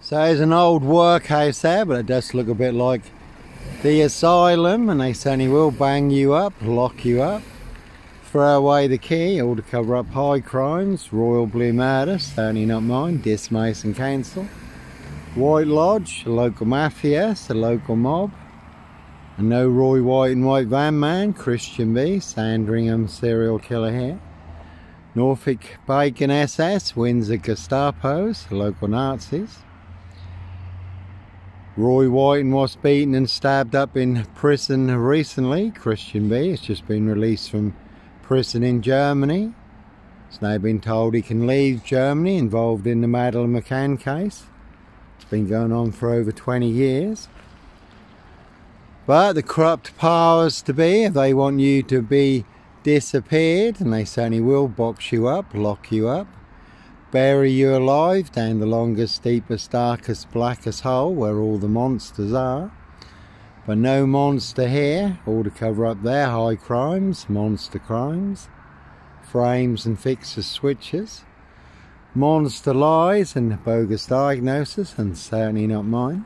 So there's an old workhouse there, but it does look a bit like the asylum, and they certainly will bang you up, lock you up, throw away the key, all to cover up high crimes, royal blue murder, certainly not mine, dismiss and cancel. White Lodge, a local mafia, a local mob. And no Roy White and White Van Man, Christian B, Sandringham serial killer here. Norfolk Bacon SS, Windsor Gestapos, local Nazis. Roy White was beaten and stabbed up in prison recently. Christian B has just been released from prison in Germany. He's now been told he can leave Germany, involved in the Madeleine McCann case. It's been going on for over 20 years. But the corrupt powers to be, if they want you to be disappeared, and they certainly will box you up, lock you up, bury you alive down the longest, deepest, darkest, blackest hole where all the monsters are. But no monster here, all to cover up their high crimes, monster crimes, frames and fixers switches, monster lies and bogus diagnosis, and certainly not mine.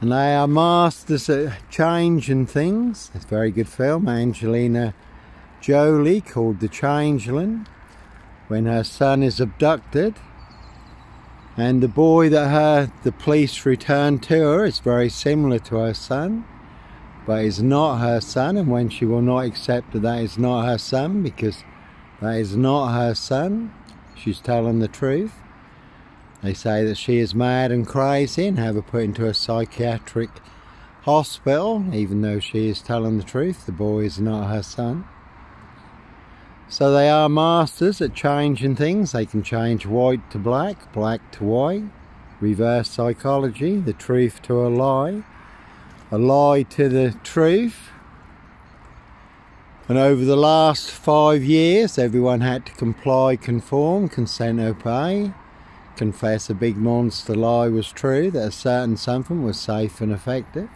And they are masters at changing things. It's a very good film, Angelina Jolie, called The Changeling, when her son is abducted, and the boy that the police return to her is very similar to her son, but is not her son, and when she will not accept that is not her son, because that is not her son, she's telling the truth. They say that she is mad and crazy and have her put into a psychiatric hospital, even though she is telling the truth, the boy is not her son. So they are masters at changing things. They can change white to black, black to white, reverse psychology, the truth to a lie to the truth. And over the last 5 years, everyone had to comply, conform, consent, obey, confess a big monster lie was true, that a certain something was safe and effective.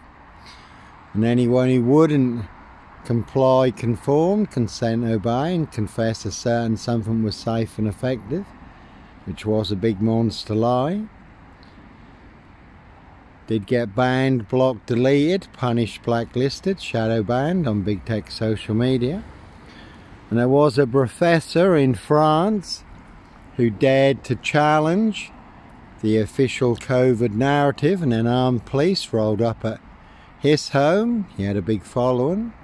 And anyone who wouldn't comply, conform, consent, obey, and confess a certain something was safe and effective, which was a big monster lie, did get banned, blocked, deleted, punished, blacklisted, shadow banned on big tech social media. And there was a professor in France who dared to challenge the official COVID narrative, and then armed police rolled up at his home. He had a big following.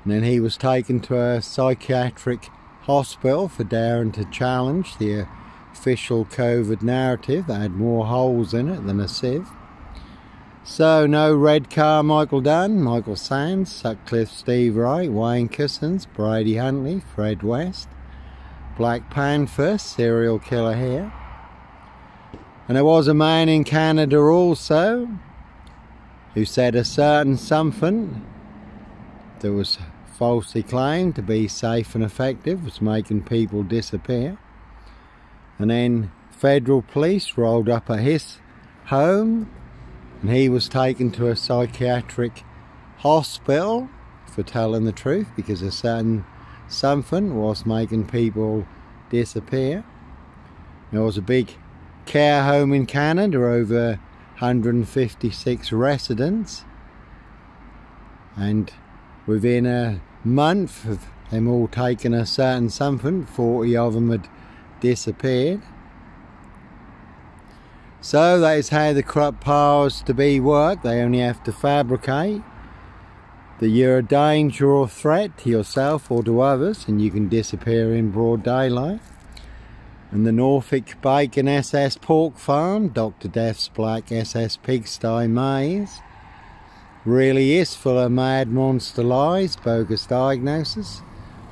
And then he was taken to a psychiatric hospital for daring to challenge the official COVID narrative that had more holes in it than a sieve. So no Red Carmichael Dunn, Michael Sands, Sutcliffe Steve Wright, Wayne Cousins, Brady Huntley, Fred West, Black Panther, serial killer here. And there was a man in Canada also who said a certain something that was falsely claimed to be safe and effective was making people disappear. And then federal police rolled up at his home, and he was taken to a psychiatric hospital for telling the truth, because a certain something was making people disappear. There was a big care home in Canada, over 156 residents, and within a month of them all taking a certain something, 40 of them had disappeared. So that is how the corrupt powers to be work. They only have to fabricate that you're a danger or threat to yourself or to others, and you can disappear in broad daylight. And the Norfolk Bacon SS Pork Farm, Dr. Death's Black SS Pigsty Maze, really is full of mad monster lies, bogus diagnosis,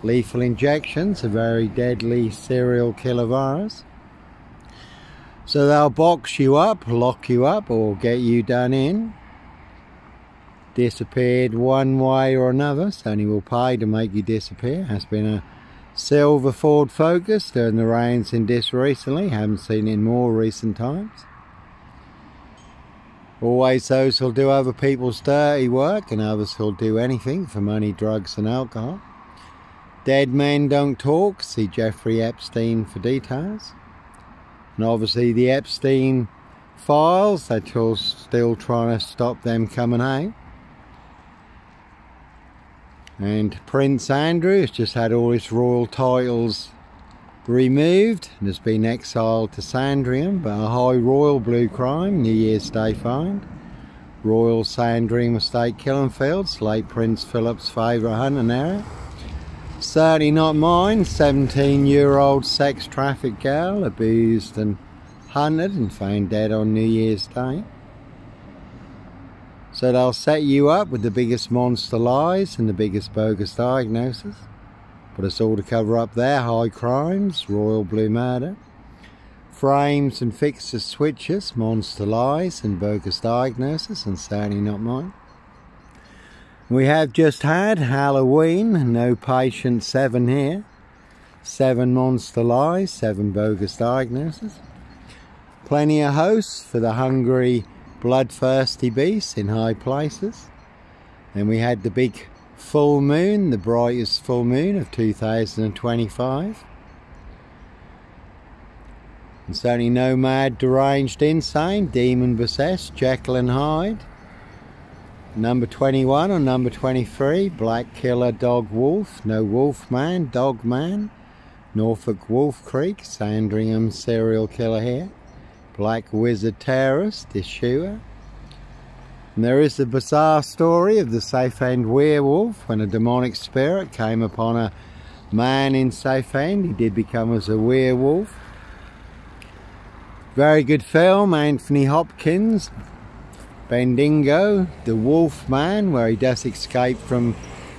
lethal injections, a very deadly serial killer virus. So they'll box you up, lock you up, or get you done in, disappeared one way or another. Sony will pay to make you disappear. Has been a silver Ford Focus during the rains in this recently, haven't seen it in more recent times. Always those who'll do other people's dirty work, and others who'll do anything for money, drugs and alcohol. Dead Men Don't Talk, see Jeffrey Epstein for details. And obviously the Epstein files, they're still trying to stop them coming out. And Prince Andrew has just had all his royal titles removed and has been exiled to Sandringham, but a high royal blue crime, New Year's Day find. Royal Sandringham Estate, Killenfields, late Prince Philip's favourite hunting area. Certainly not mine. 17-year-old sex trafficked girl abused and hunted and found dead on New Year's Day. So they'll set you up with the biggest monster lies and the biggest bogus diagnosis. But it's all to cover up their high crimes, royal blue murder, frames and fixtures switches, monster lies and bogus diagnosis, and certainly not mine. We have just had Halloween, no patient 7 here. 7 monster lies, 7 bogus diagnoses. Plenty of hosts for the hungry, bloodthirsty beasts in high places. Then we had the big full moon, the brightest full moon of 2025. And certainly no mad, deranged, insane, demon possessed, Jekyll and Hyde. Number 21 or number 23, black killer dog wolf, no wolf man, dog man. Norfolk Wolf Creek, Sandringham serial killer here. Black wizard terrorist, issuer. And there is the bizarre story of the Southend werewolf. When a demonic spirit came upon a man in Southend, he did become as a werewolf. Very good film, Anthony Hopkins, Bendigo, the Wolf Man, where he does escape from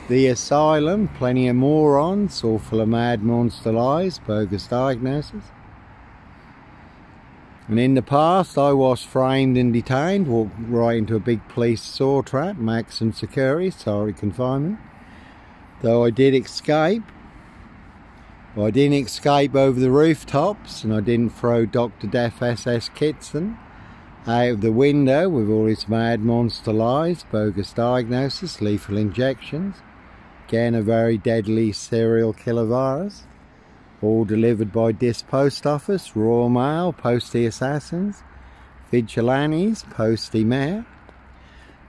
the asylum. Plenty of morons, all full of mad monster lies, bogus diagnosis. And in the past, I was framed and detained, walked right into a big police saw trap, maximum security, solitary confinement. Though I did escape. Well, I didn't escape over the rooftops, and I didn't throw Dr. Death SS Kitson out of the window with all his mad monster lies, bogus diagnosis, lethal injections. Again, a very deadly serial killer virus. All delivered by this post office, Royal Mail, postie assassins, vigilantes, postie mayor.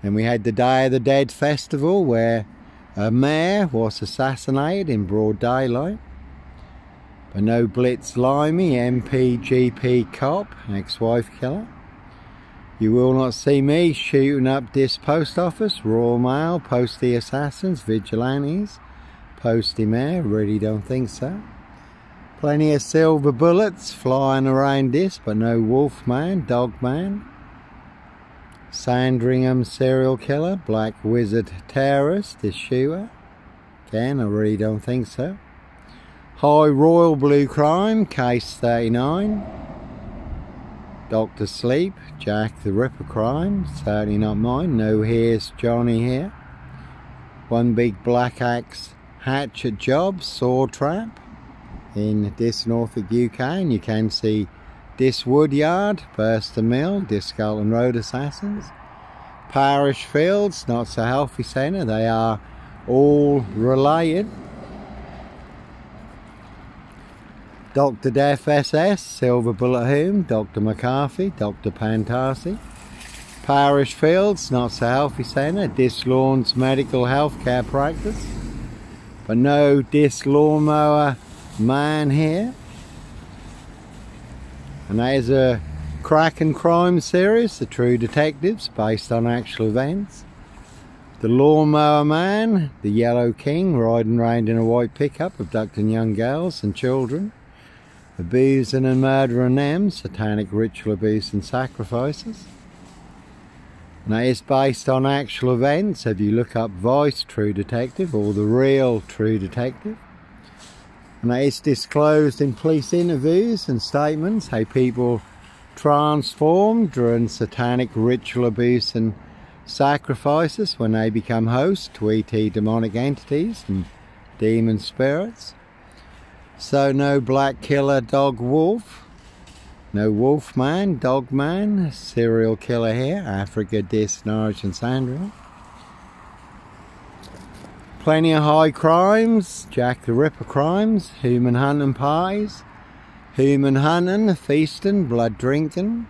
And we had the Day of the Dead festival where a mayor was assassinated in broad daylight. But no Blitz Limey, MP, GP cop, ex-wife killer. You will not see me shooting up this post office, Royal Mail, postie assassins, vigilantes, postie mayor, really don't think so. Plenty of silver bullets flying around this, but no wolf man, dog man. Sandringham serial killer, black wizard terrorist, issuer. Again, I really don't think so. High royal blue crime, case 39. Dr. Sleep, Jack the Ripper crime, certainly not mine. No Here's Johnny here. One big black axe hatchet job, saw trap in this Norfolk UK, and you can see this Woodyard, Burster Mill, this Skelton Road assassins. Parish Fields, not so healthy centre, they are all related. Dr. Death SS, Silver Bullet Hume, Dr. McCarthy, Dr. Pantasi. Parish Fields, not so healthy centre, Dis Lawns Medical Healthcare Practice. But no Dis Lawnmower Man here. And that is a crack and crime series, The True Detectives, based on actual events. The Lawnmower Man, the Yellow King, riding around in a white pickup, abducting young girls and children, abusing and murdering them, satanic ritual abuse and sacrifices. And that is based on actual events. If you look up Vice True Detective or The Real True Detective, and that is disclosed in police interviews and statements how people transform during satanic ritual abuse and sacrifices when they become hosts to ET demonic entities and demon spirits. So no black killer dog wolf, no wolf man, dog man, serial killer here, Africa, Dis, Norwich and Sandringham. plenty of high crimes, Jack the Ripper crimes, human hunting pies, human hunting, feasting, blood drinking,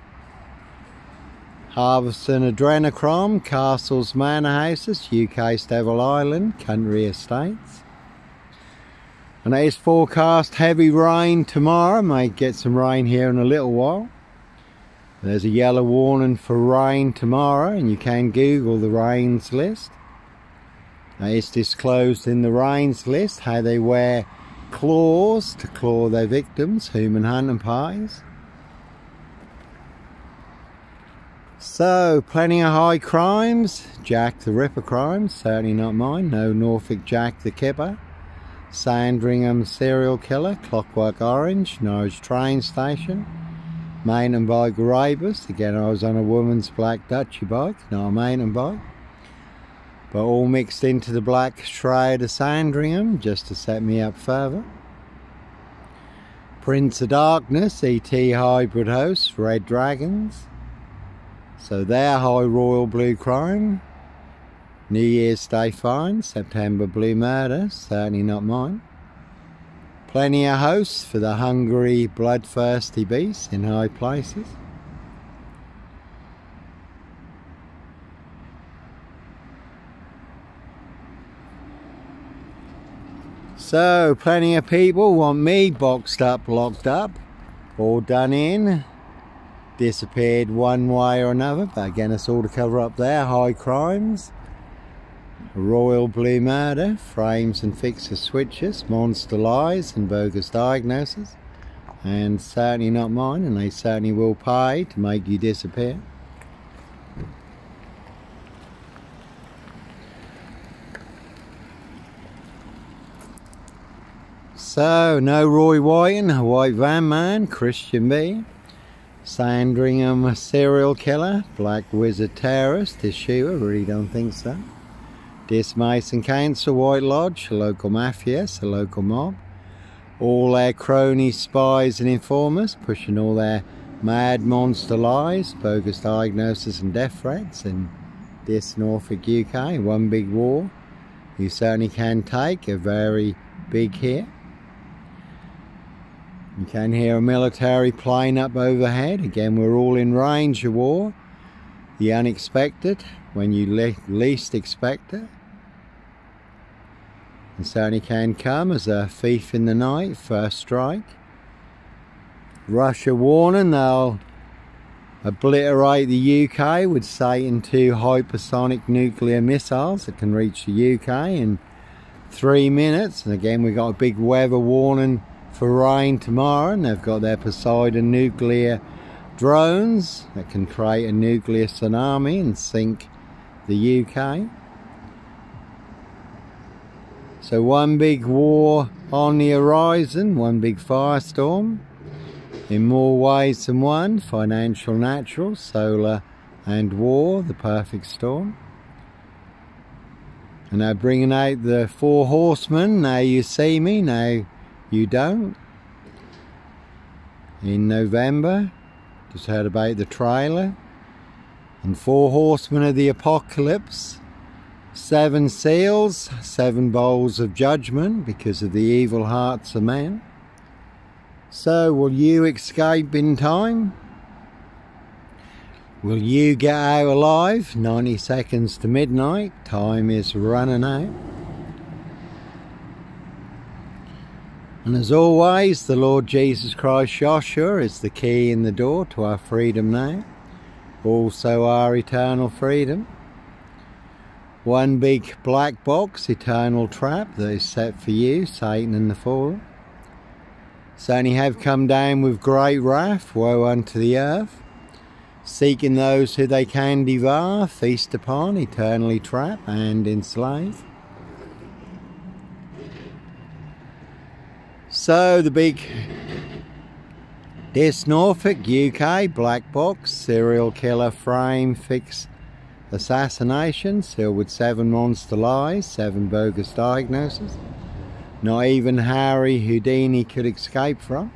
harvesting adrenochrome, castles, manor houses, UK Devil Island, country estates. And it is forecast heavy rain tomorrow. Might get some rain here in a little while. There's a yellow warning for rain tomorrow, and you can Google the rains list. It's disclosed in the rains list how they wear claws to claw their victims, human hunting pies. So, plenty of high crimes, Jack the Ripper crimes, certainly not mine. No Norfolk Jack the Kipper, Sandringham serial killer, Clockwork Orange, Norwich train station, mountain bike rapist. Again, I was on a woman's black Dutchy bike, not a mountain bike. But all mixed into the black shroud of Sandringham, just to set me up further. Prince of Darkness, ET hybrid hosts, Red Dragons. So they're high royal blue crime. New Year's Day fine, September blue murder, certainly not mine. Plenty of hosts for the hungry, bloodthirsty beasts in high places. So, plenty of people want me boxed up, locked up, or done in. Disappeared one way or another, but again it's all to cover up their high crimes. Royal blue murder, frames and fixer switches, monster lies and bogus diagnoses. And certainly not mine, and they certainly will pay to make you disappear. So, no Roy Whiting, a white van man, Christian B. Sandringham serial killer, black wizard terrorist, is shooter, really don't think so. Dismason Council, White Lodge, a local mafia, a local mob. All their cronies, spies and informers, pushing all their mad monster lies, bogus diagnosis and death threats in this Norfolk UK. One big war. You certainly can take a very big hit. You can hear a military plane up overhead. Again, we're all in range of war. The unexpected, when you least expect it. And certainly can come as a thief in the night, first strike. Russia warning they'll obliterate the UK with Satan II hypersonic nuclear missiles that can reach the UK in 3 minutes. And again, we've got a big weather warning for rain tomorrow, and they've got their Poseidon nuclear drones that can create a nuclear tsunami and sink the UK. So one big war on the horizon, one big firestorm in more ways than one. Financial, natural, solar and war, the perfect storm. And they're bringing out the 4 horsemen. Now you see me, now you don't. In November, just heard about the trailer. And 4 horsemen of the apocalypse, 7 seals, 7 bowls of judgment because of the evil hearts of men. So will you escape in time? Will you get out alive? 90 seconds to midnight, time is running out. And as always, the Lord Jesus Christ Joshua is the key in the door to our freedom now. Also our eternal freedom. One big black box, eternal trap that is set for you, Satan and the fallen. Certainly have come down with great wrath, woe unto the earth. Seeking those who they can devour, feast upon, eternally trap and enslave. So the big This Norfolk UK black box serial killer frame fix assassination sealed with 7 monster lies, 7 bogus diagnoses. Not even Harry Houdini could escape from.